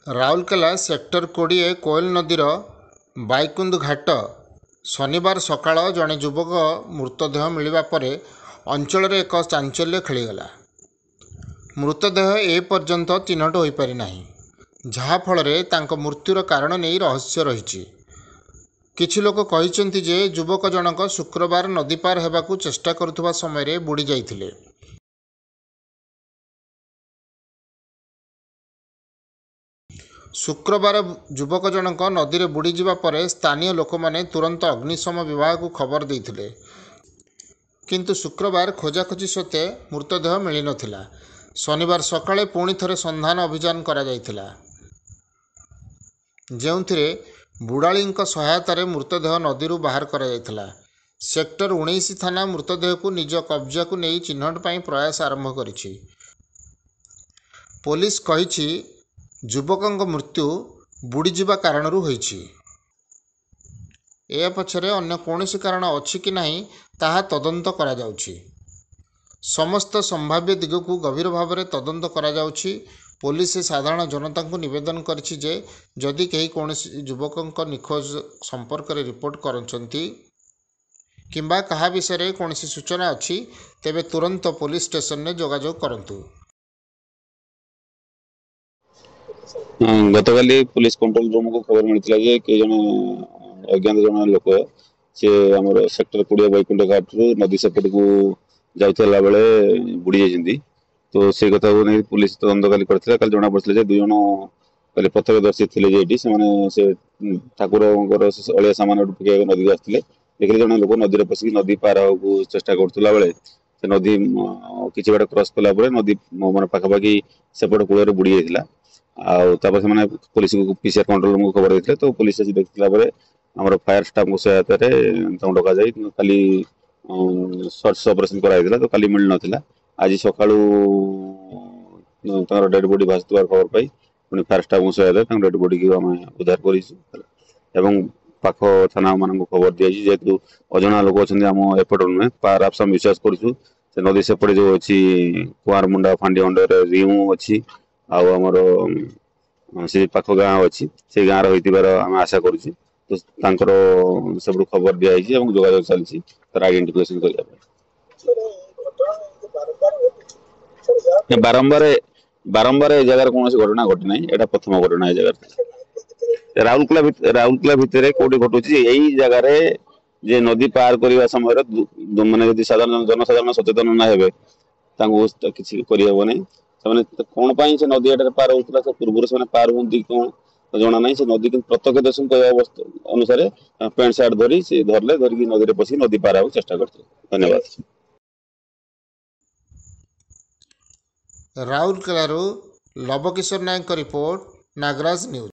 Rourkela sector 20 Koel ନଦୀର ବାଇକୁନ୍ଦ ଘାଟ ଶନିବାର ସକାଳ ଜଣେ ଯୁବକ ମୃତଦେହ ମିଳିବା ପରେ ଅଞ୍ଚଳରେ ଏକ ଚାଞ୍ଚଲ୍ୟ ଖେଳିଗଲା। ମୃତଦେହ ଏପର୍ଯ୍ୟନ୍ତ ଚିହ୍ନଟ ହୋଇପାରି ନାହିଁ, ଯାହାଫଳରେ ତାଙ୍କ ମୃତ୍ୟୁର କାରଣ ନେଇ ରହସ୍ୟ ରହିଛି। କିଛି ଲୋକ କହିଛନ୍ତି ଯେ ଯୁବକ ଜଣକ ଶୁକ୍ରବାର ନଦୀ ପାର ହେବାକୁ ଚେଷ୍ଟା କରୁଥିବା ସମୟରେ ବୁଡ଼ି ଯାଇଥିଲେ। ଶୁକ୍ରବାର ଯୁବକ ଜଣକ ନଦୀରେ ବୁଡ଼ିଯିବା ପରେ ସ୍ଥାନୀୟ ଲୋକମାନେ ତୁରନ୍ତ ଅଗ୍ନିଶମ ବିଭାଗକୁ ଖବର ଦେଇଥିଲେ, କିନ୍ତୁ ଶୁକ୍ରବାର ଖୋଜାଖୋଜି ସତ୍ତ୍ୱେ ମୃତଦେହ ମିଳିନଥିଲା। ଶନିବାର ସକାଳେ ପୁଣି ଥରେ ସନ୍ଧାନ ଅଭିଯାନ କରାଯାଇଥିଲା, ଯେଉଁଥିରେ ବୁଡ଼ାଳୀଙ୍କ ସହାୟତାରେ ମୃତଦେହ ନଦୀରୁ ବାହାର କରାଯାଇଥିଲା। ସେକ୍ଟର 19 ଥାନା ମୃତଦେହକୁ ନିଜ କବ୍ଜାକୁ ନେଇ ଚିହ୍ନଟ ପାଇଁ ପ୍ରୟାସ ଆରମ୍ଭ କରିଛି। ପୋଲିସ କହିଛି, ଯୁବକଙ୍କ ମୃତ୍ୟୁ ବୁଡ଼ିଯିବା କାରଣରୁ ହୋଇଛି। ଏହା ପଛରେ ଅନ୍ୟ କୌଣସି କାରଣ ଅଛି କି ନାହିଁ ତାହା ତଦନ୍ତ କରାଯାଉଛି। ସମସ୍ତ ସମ୍ଭାବ୍ୟ ଦିଗକୁ ଗଭୀର ଭାବରେ ତଦନ୍ତ କରାଯାଉଛି। ପୋଲିସ ସାଧାରଣ ଜନତାଙ୍କୁ ନିବେଦନ କରିଛି ଯେ ଯଦି କେହି କୌଣସି ଯୁବକଙ୍କ ନିଖୋଜ ସମ୍ପର୍କରେ ରିପୋର୍ଟ କରୁଛନ୍ତି କିମ୍ବା କାହା ବିଷୟରେ କୌଣସି ସୂଚନା ଅଛି, ତେବେ ତୁରନ୍ତ ପୋଲିସ ଷ୍ଟେସନରେ ଯୋଗାଯୋଗ କରନ୍ତୁ। ଗତକାଲି पुलिस कंट्रोल रूम को खबर मिलता है कि जन अज्ञात जन लोक सी आम सेक्टर 20 बैकुंठ घाट रू नदी सेपट को जाता बेले बुड़ी जाती। तो से कथा को नहीं पुलिस तदंत काली काली जना पड़ता दुई जन कल प्रत्यक्षदर्शी थे से ठाकुर अलिया सामान पकड़ नदी को आसते देखिए जन लोक नदी पशिक नदी पार को चेष्टा करुला बेले से नदी किसी बाट क्रॉस कला नदी मान पाखापाखि सेपट कूल बुड़ी जाता। आने पुलिस को पीसीआर कंट्रोल रूम को खबर देते तो पुलिस आसी देखला आम फायर स्टाफ सहायता डक जाए खाली सर्च ऑपरेशन कराइला तो खाली मिल नाला। आज सका डेड बॉडी भासुवार खबर पाई पुणी फायर स्टाफ सहायता डेड बॉडी को आम उद्धार कर पाख थाना मान खबर दी जेहतु अजना लोक अच्छा आम एपट नुहे पार आप विश्वास करुँ से नदी सेपटे जो अच्छी कुआर मुंडा फांडी अंडर रिउ अच्छी आमर से पाख गाँ अच्छी से गाँव रही आम आशा करुँ तो सब खबर दिखाई जोगाजोग चलती तार आइडेंटिफिकेशन करने बारंबार बारंबार ए जगह कौन घटना घटी ना यहाँ प्रथम घटना ए जगह राउरकेला भितर कौटी घटू यही जगार जे नदी पार करने समय मानने साधारण जनसाधारण सचेतन ना हे किसी करहबना कौन से नदी पार होता से पूर्व से पार होती कौन जना ना से नदी प्रत्यक्ष दर्शन अनुसार पैंट सार्ट धरी से धरले धरिकी नदी पशिक नदी पार होगा चेष्टा करते। धन्यवाद। राउरकेला लवकिशोर नायक रिपोर्ट, नागराज न्यूज।